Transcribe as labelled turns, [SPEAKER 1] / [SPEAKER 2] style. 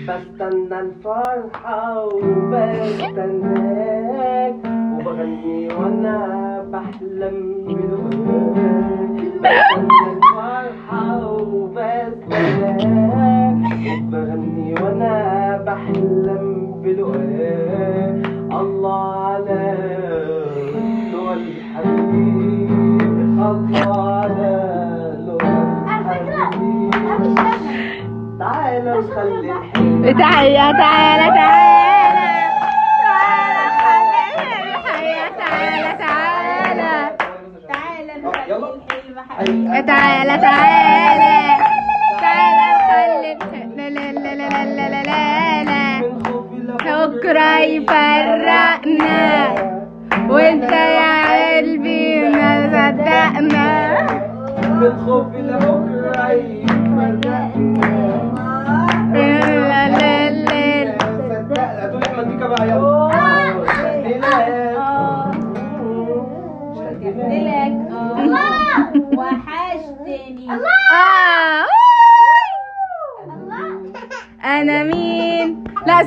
[SPEAKER 1] بستنى الفرحة وبستناك وبغني وانا بحلم بلقاك. بستنى الفرحة وبستناك وبغني وانا بحلم بلقاك. الله على لقا الحبيب، الله على لقا الحبيب. تعالى نخلي الحلم
[SPEAKER 2] تعالى تعالى تعالى تعالى تعالى تعالى
[SPEAKER 3] تعالى نخلي الحلم
[SPEAKER 2] تعالى تعالى تعالى تعالى نخلي لا لا لا لا لا لا لا لا بكرة يفرقنا وانت يا قلبي ما صدقنا.
[SPEAKER 1] من خوف لبكرة يفرقنا.
[SPEAKER 2] لا لا لا
[SPEAKER 1] صدقنا دول المزيكا بقى يلا.
[SPEAKER 3] لك وحشتني.
[SPEAKER 2] أنا مين؟ لا